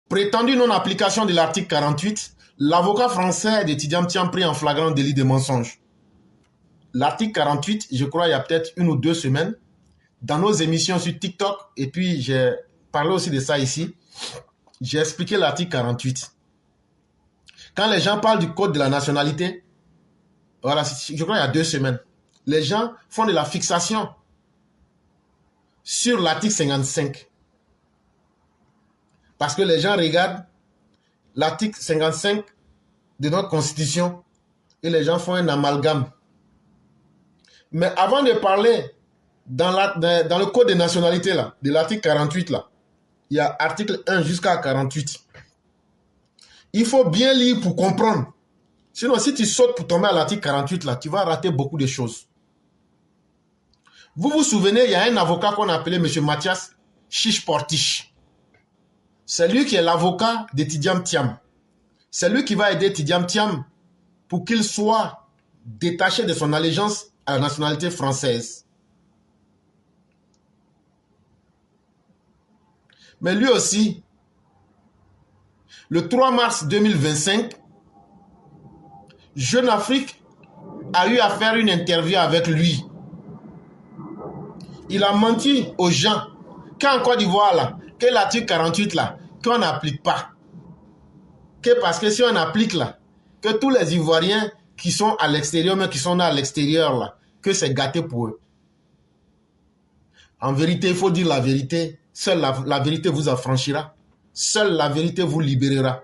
Prétendue non-application de l'article 48, l'avocat français de Tidiane Thiam pris en flagrant délit de mensonge. L'article 48, je crois, il y a peut-être 1 ou 2 semaines, dans nos émissions sur TikTok, et puis j'ai parlé aussi de ça ici, j'ai expliqué l'article 48. Quand les gens parlent du code de la nationalité, voilà, je crois il y a 2 semaines, les gens font de la fixation sur l'article 55. Parce que les gens regardent l'article 55 de notre Constitution et les gens font un amalgame. Mais avant de parler dans le code des nationalités, là, de l'article 48, là, il y a article 1 jusqu'à 48. Il faut bien lire pour comprendre. Sinon, si tu sautes pour tomber à l'article 48, là, tu vas rater beaucoup de choses. Vous vous souvenez, il y a un avocat qu'on appelait M. Mathias Chiche-Portiche. C'est lui qui est l'avocat de Tidiane Thiam. C'est lui qui va aider Tidiane Thiam pour qu'il soit détaché de son allégeance à la nationalité française. Mais lui aussi, le 3 mars 2025, Jeune Afrique a eu à faire une interview avec lui. Il a menti aux gens qu'en Côte d'Ivoire, là, que l'article 48, là, qu'on n'applique pas. Que parce que si on applique, là, que tous les Ivoiriens qui sont à l'extérieur, mais qui sont là à l'extérieur, là, que c'est gâté pour eux. En vérité, il faut dire la vérité. Seule la vérité vous affranchira. Seule la vérité vous libérera.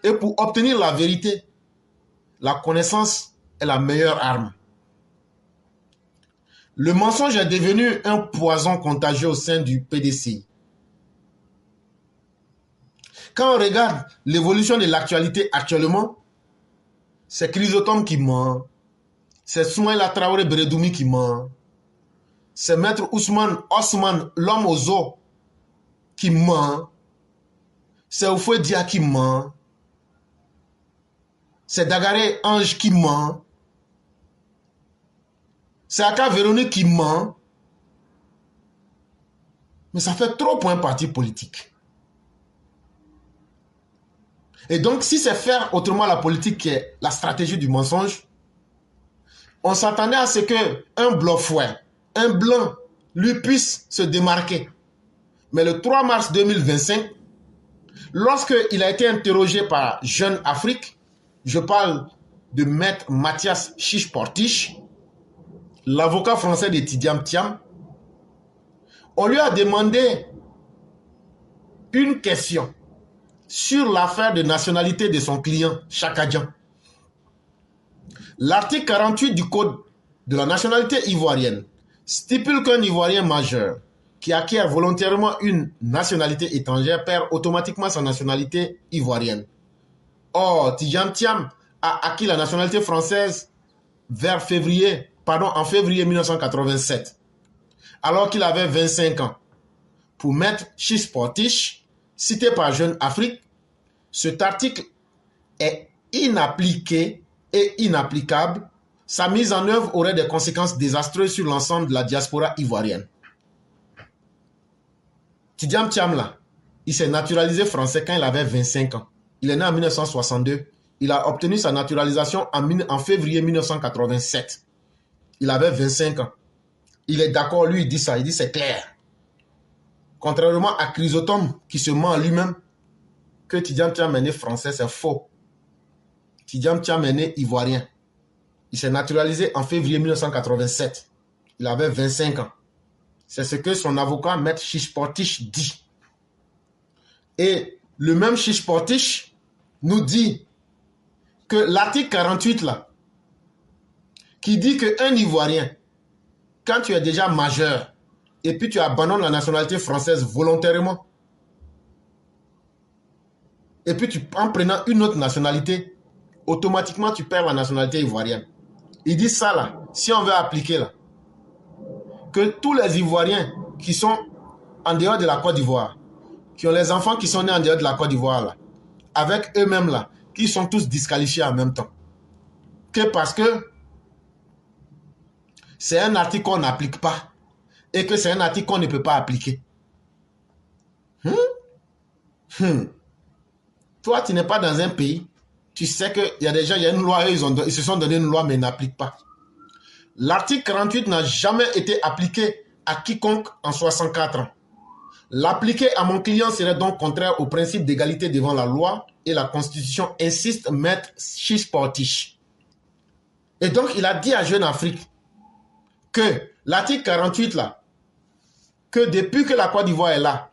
Et pour obtenir la vérité, la connaissance est la meilleure arme. Le mensonge est devenu un poison contagieux au sein du PDCI. Quand on regarde l'évolution de l'actualité actuellement, c'est Chrysotome qui ment, c'est Soumaïla Traoré Beredoumi qui ment, c'est Maître Ousmane Osman, l'homme aux os, qui ment, c'est Oufoué Dia qui ment, c'est Dagaré Ange qui ment, c'est Aka Véronique qui ment, mais ça fait trop pour un parti politique. Et donc, si c'est faire autrement la politique qui est la stratégie du mensonge, on s'attendait à ce qu'un bluffouet, un blanc, lui puisse se démarquer. Mais le 3 mars 2025, lorsqu'il a été interrogé par Jeune Afrique, je parle de Maître Mathias Chiche-Portiche, l'avocat français de Tidiane Thiam, on lui a demandé une question sur l'affaire de nationalité de son client, Chakadjan. L'article 48 du Code de la nationalité ivoirienne stipule qu'un Ivoirien majeur qui acquiert volontairement une nationalité étrangère perd automatiquement sa nationalité ivoirienne. Or, Tidiane Thiam a acquis la nationalité française en février 1987, alors qu'il avait 25 ans. Pour Maître Chiche-Portiche, cité par Jeune Afrique, cet article est inappliqué et inapplicable. Sa mise en œuvre aurait des conséquences désastreuses sur l'ensemble de la diaspora ivoirienne. Tidiane Thiam, là, il s'est naturalisé français quand il avait 25 ans. Il est né en 1962. Il a obtenu sa naturalisation en février 1987. Il avait 25 ans. Il est d'accord, lui, il dit ça, il dit c'est clair. Contrairement à Chrysotome, qui se ment à lui-même, que Tidiane Thiam est né français, c'est faux. Tidiane Thiam est né ivoirien. Il s'est naturalisé en février 1987. Il avait 25 ans. C'est ce que son avocat, Maître Chiche-Portiche, dit. Et le même Chiche-Portiche nous dit que l'article 48, là, qui dit qu'un Ivoirien, quand tu es déjà majeur, et puis tu abandonnes la nationalité française volontairement, et puis en prenant une autre nationalité, automatiquement tu perds la nationalité ivoirienne. Il dit ça là, si on veut appliquer là, que tous les Ivoiriens qui sont en dehors de la Côte d'Ivoire, qui ont les enfants qui sont nés en dehors de la Côte d'Ivoire là, avec eux-mêmes là, qui sont tous disqualifiés en même temps. Que parce que c'est un article qu'on n'applique pas et que c'est un article qu'on ne peut pas appliquer. Toi, tu n'es pas dans un pays, tu sais qu'il y a des gens, il y a une loi, ils se sont donné une loi, mais ils n'appliquent pas. L'article 48 n'a jamais été appliqué à quiconque en 64 ans. L'appliquer à mon client serait donc contraire au principe d'égalité devant la loi et la Constitution, insiste Maître Chiche-Portiche. Et donc, il a dit à Jeune Afrique que l'article 48 là, que depuis que la Côte d'Ivoire est là,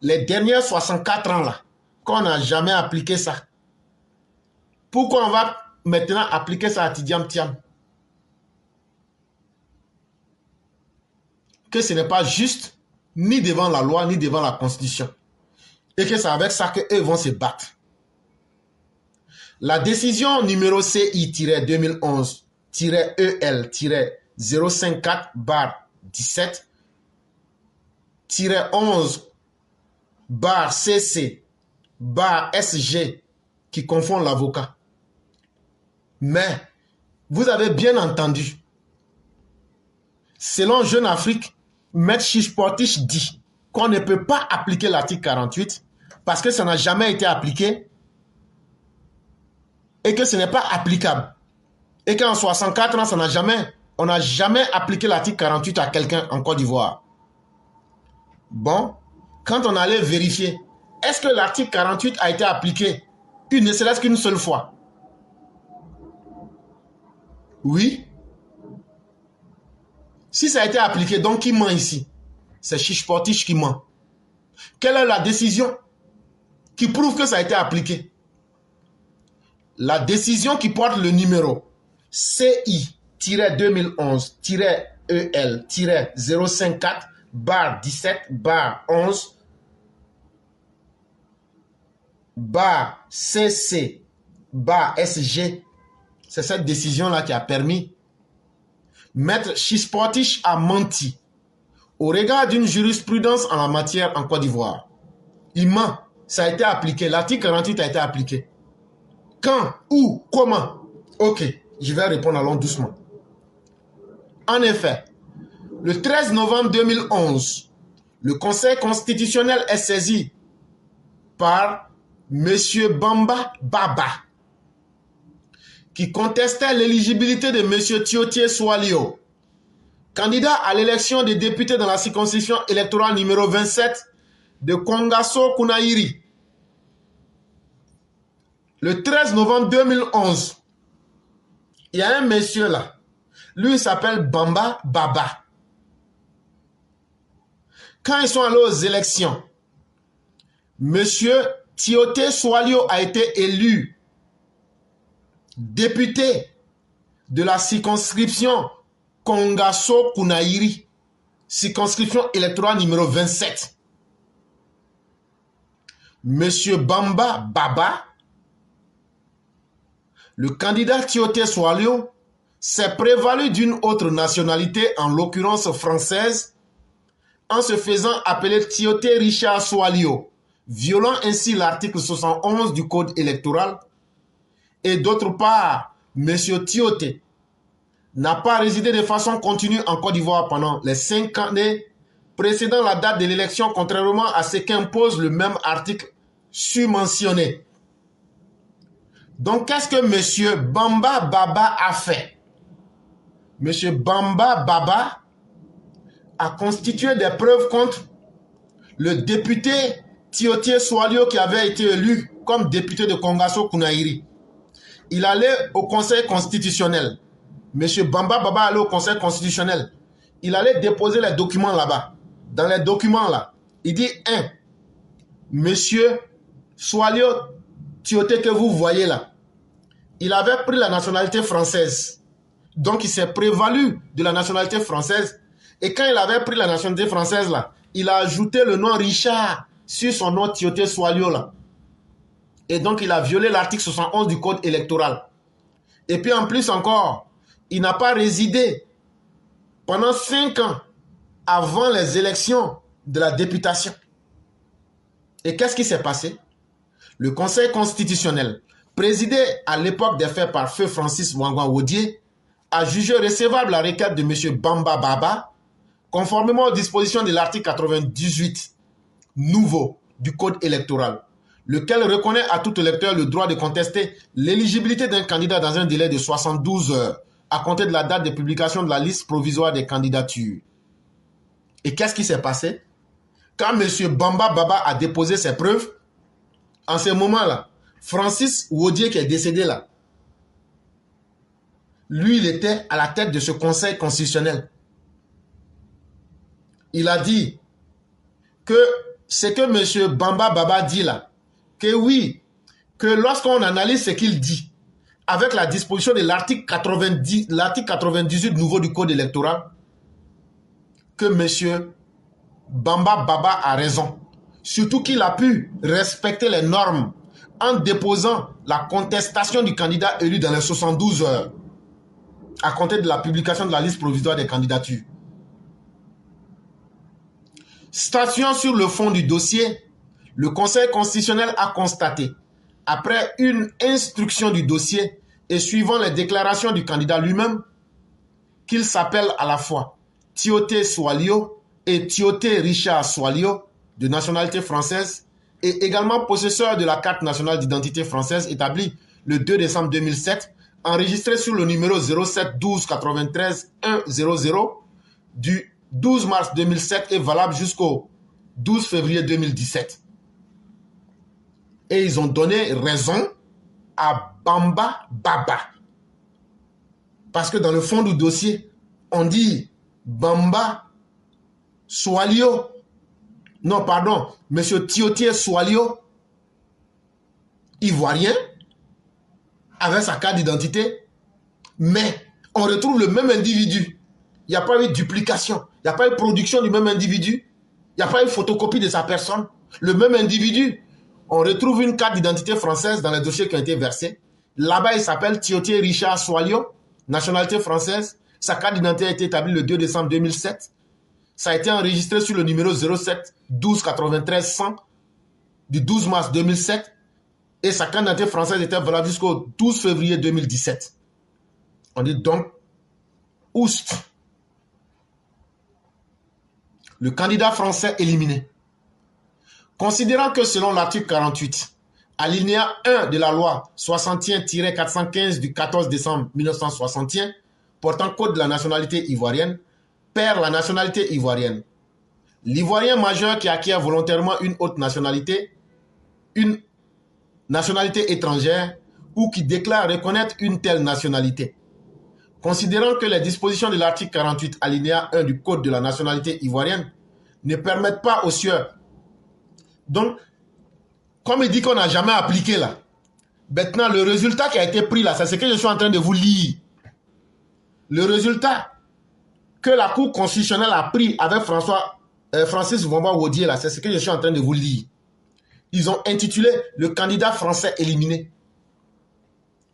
les derniers 64 ans là, qu'on n'a jamais appliqué ça. Pourquoi on va maintenant appliquer ça à Tidiam Thiam? Que ce n'est pas juste, ni devant la loi, ni devant la Constitution. Et que c'est avec ça qu'eux vont se battre. La décision numéro CI-EL-17-11-CC-SG qui confond l'avocat. Mais, vous avez bien entendu, selon Jeune Afrique, Maître Chiche-Portiche dit qu'on ne peut pas appliquer l'article 48 parce que ça n'a jamais été appliqué et que ce n'est pas applicable. Et qu'en 64 ans, on n'a jamais appliqué l'article 48 à quelqu'un en Côte d'Ivoire. Bon, quand on allait vérifier, est-ce que l'article 48 a été appliqué ne serait-ce qu'une seule fois? Oui. Si ça a été appliqué, donc qui ment ici? C'est Chiche-Portiche qui ment. Quelle est la décision qui prouve que ça a été appliqué? La décision qui porte le numéro CI-24-17-11-CC-SG, c'est cette décision-là qui a permis. Maître Chiche-Portiche a menti au regard d'une jurisprudence en la matière en Côte d'Ivoire. Il ment. Ça a été appliqué. L'article 48 a été appliqué. Quand? Où? Comment? Ok, je vais répondre, allons doucement. En effet, le 13 novembre 2011, le Conseil constitutionnel est saisi par M. Bamba Baba, qui contestait l'éligibilité de M. Tioté Soualio, candidat à l'élection des députés dans la circonscription électorale numéro 27 de Kongasso Kounaïri. Le 13 novembre 2011, il y a un monsieur là, lui il s'appelle Bamba Baba. Quand ils sont allés aux élections, monsieur Tioté Soualio a été élu député de la circonscription Kongasso Kounaïri, circonscription électorale numéro 27. Monsieur Bamba Baba, le candidat Tioté Soualio, s'est prévalu d'une autre nationalité, en l'occurrence française, en se faisant appeler Tioté Richard Soualio, violant ainsi l'article 71 du Code électoral. Et d'autre part, monsieur Tioté n'a pas résidé de façon continue en Côte d'Ivoire pendant les 5 années précédant la date de l'élection, contrairement à ce qu'impose le même article surmentionné. Donc, qu'est-ce que M. Bamba Baba a fait? M. Bamba Baba a constitué des preuves contre le député Tioté Soualio qui avait été élu comme député de Kongasso Kounaïri. Il allait au Conseil constitutionnel. M. Bamba Baba allait au Conseil constitutionnel. Il allait déposer les documents là-bas. Dans les documents là, il dit 1. Monsieur Soualio Tioté que vous voyez là, il avait pris la nationalité française. Donc il s'est prévalu de la nationalité française. Et quand il avait pris la nationalité française là, il a ajouté le nom Richard sur son nom Tioté Soualio là. Et donc il a violé l'article 71 du Code électoral. Et puis en plus encore, il n'a pas résidé pendant 5 ans avant les élections de la députation. Et qu'est-ce qui s'est passé? Le Conseil constitutionnel, présidé à l'époque des faits par feu Francis Ouangouan-Wodié, a jugé recevable la requête de M. Bamba Baba, conformément aux dispositions de l'article 98 nouveau du Code électoral. lequel reconnaît à tout électeur le droit de contester l'éligibilité d'un candidat dans un délai de 72 heures à compter de la date de publication de la liste provisoire des candidatures. Et qu'est-ce qui s'est passé? Quand M. Bamba Baba a déposé ses preuves, en ce moment-là, Francis Wodié qui est décédé là, lui, il était à la tête de ce conseil constitutionnel. Il a dit que ce que M. Bamba Baba dit là, que oui, que lorsqu'on analyse ce qu'il dit, avec la disposition de l'article 98 nouveau du Code électoral, que M. Bamba Baba a raison. Surtout qu'il a pu respecter les normes en déposant la contestation du candidat élu dans les 72 heures à compter de la publication de la liste provisoire des candidatures. Statuant sur le fond du dossier, le Conseil constitutionnel a constaté, après une instruction du dossier et suivant les déclarations du candidat lui-même, qu'il s'appelle à la fois Tioté Soualio et Tioté Richard Soualio, de nationalité française, et également possesseur de la carte nationale d'identité française établie le 2 décembre 2007, enregistrée sur le numéro 07 12 93 100 du 12 mars 2007 et valable jusqu'au 12 février 2017. Et ils ont donné raison à Bamba Baba. Parce que dans le fond du dossier, on dit Bamba Soualio. Non, pardon, Monsieur Tioté Soualio, ivoirien, avec sa carte d'identité, mais on retrouve le même individu. Il n'y a pas eu de duplication, il n'y a pas eu de production du même individu, il n'y a pas eu de photocopie de sa personne. Le même individu, on retrouve une carte d'identité française dans les dossiers qui ont été versés. Là-bas, il s'appelle Tioté Richard Soualio, nationalité française. Sa carte d'identité a été établie le 2 décembre 2007. Ça a été enregistré sur le numéro 07 12 93 100 du 12 mars 2007 et sa carte d'identité française était valable jusqu'au 12 février 2017. On dit donc, oust, le candidat français éliminé. Considérant que selon l'article 48, alinéa 1 de la loi 61-415 du 14 décembre 1961, portant code de la nationalité ivoirienne, perd la nationalité ivoirienne. L'Ivoirien majeur qui acquiert volontairement une autre nationalité, une nationalité étrangère, ou qui déclare reconnaître une telle nationalité. Considérant que les dispositions de l'article 48 alinéa 1 du Code de la nationalité ivoirienne ne permettent pas aux sieurs. Donc, comme il dit qu'on n'a jamais appliqué là, maintenant le résultat qui a été pris là, c'est ce que je suis en train de vous lire. Le résultat que la Cour constitutionnelle a pris avec Francis Bamba Wodié là, c'est ce que je suis en train de vous lire. Ils ont intitulé le candidat français éliminé.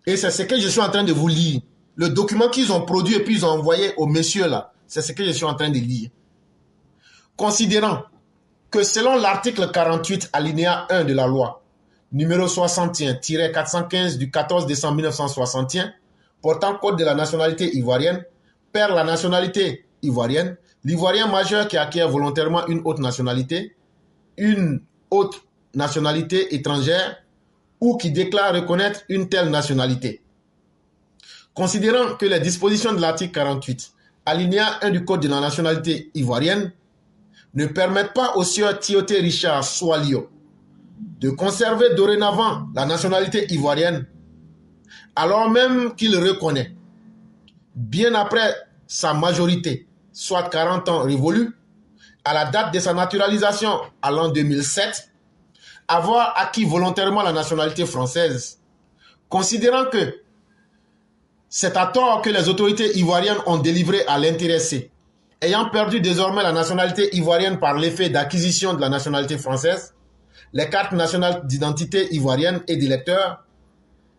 Et c'est ce que je suis en train de vous lire. Le document qu'ils ont produit et puis ils ont envoyé aux messieurs là, c'est ce que je suis en train de lire. Considérant que selon l'article 48 alinéa 1 de la loi numéro 61-415 du 14 décembre 1961 portant code de la nationalité ivoirienne, perd la nationalité ivoirienne, l'Ivoirien majeur qui acquiert volontairement une autre nationalité étrangère ou qui déclare reconnaître une telle nationalité. Considérant que les dispositions de l'article 48, alinéa 1 du Code de la nationalité ivoirienne, ne permettent pas au sieur Tioté Richard Soualio de conserver dorénavant la nationalité ivoirienne, alors même qu'il reconnaît, bien après sa majorité, soit 40 ans révolus, à la date de sa naturalisation à l'an 2007, avoir acquis volontairement la nationalité française, considérant que c'est à tort que les autorités ivoiriennes ont délivré à l'intéressé, ayant perdu désormais la nationalité ivoirienne par l'effet d'acquisition de la nationalité française, les cartes nationales d'identité ivoirienne et d'électeurs,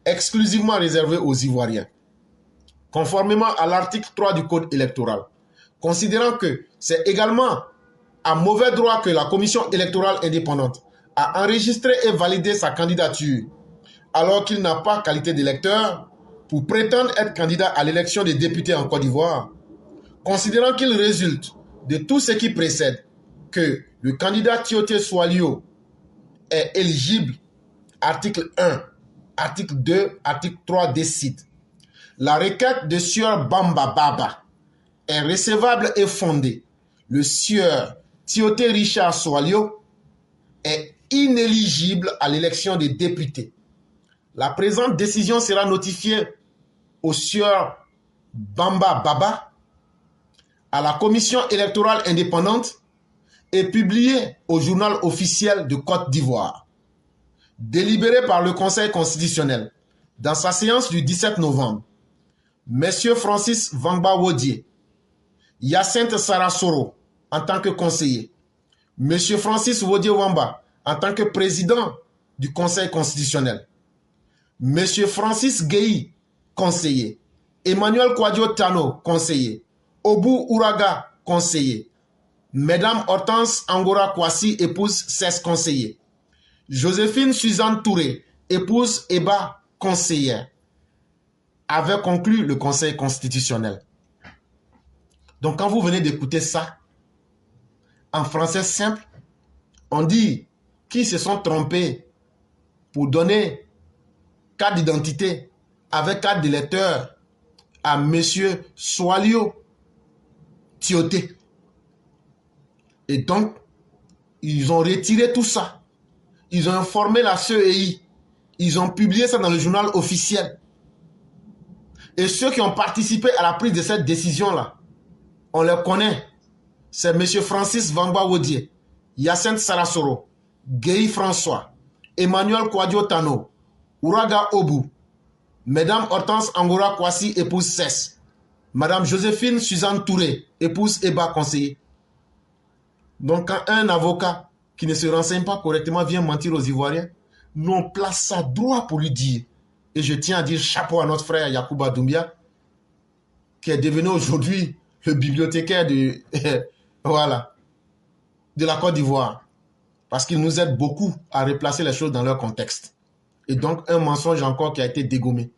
exclusivement réservées aux Ivoiriens. Conformément à l'article 3 du Code électoral, considérant que c'est également à mauvais droit que la Commission électorale indépendante a enregistré et validé sa candidature, alors qu'il n'a pas qualité d'électeur pour prétendre être candidat à l'élection des députés en Côte d'Ivoire, considérant qu'il résulte de tout ce qui précède que le candidat Tioté Soualio est éligible article 1, article 2, article 3 décide. La requête de sieur Bamba Baba est recevable et fondée. Le sieur Tioté Richard Soalio est inéligible à l'élection des députés. La présente décision sera notifiée au sieur Bamba Baba, à la commission électorale indépendante et publiée au journal officiel de Côte d'Ivoire. Délibéré par le Conseil constitutionnel dans sa séance du 17 novembre, Messieurs Francis Vangba Wodié, Hyacinthe Sarasoro en tant que conseiller, Monsieur Francis Wodié Wamba en tant que président du Conseil constitutionnel, Monsieur Francis Gueye, conseiller, Emmanuel Kwadjo Tano, conseiller, Obu Uraga, conseiller, Mesdames Hortense Angora Kwasi, épouse 16 conseillers, Joséphine Suzanne Touré, épouse Eba, conseillère, avait conclu le Conseil constitutionnel. Donc quand vous venez d'écouter ça, en français simple, on dit qu'ils se sont trompés pour donner carte d'identité avec carte d'électeur à Monsieur Soalio Tioté. Et donc, ils ont retiré tout ça. Ils ont informé la CEI. Ils ont publié ça dans le journal officiel. Et ceux qui ont participé à la prise de cette décision-là, on les connaît. C'est M. Francis Vangba Wodié, Hyacinthe Sarasoro, Gueye François, Emmanuel Kwadjo Tano, Uraga Obu, Mesdames Hortense Angora Kwasi, épouse 16, Madame Joséphine Suzanne Touré, épouse Eba, conseiller. Donc quand un avocat qui ne se renseigne pas correctement vient mentir aux Ivoiriens, nous on place ça droit pour lui dire. Et je tiens à dire chapeau à notre frère Yacouba Doumbia, qui est devenu aujourd'hui le bibliothécaire de, voilà, de la Côte d'Ivoire. Parce qu'il nous aide beaucoup à replacer les choses dans leur contexte. Et donc, un mensonge encore qui a été dégommé.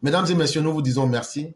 Mesdames et messieurs, nous vous disons merci.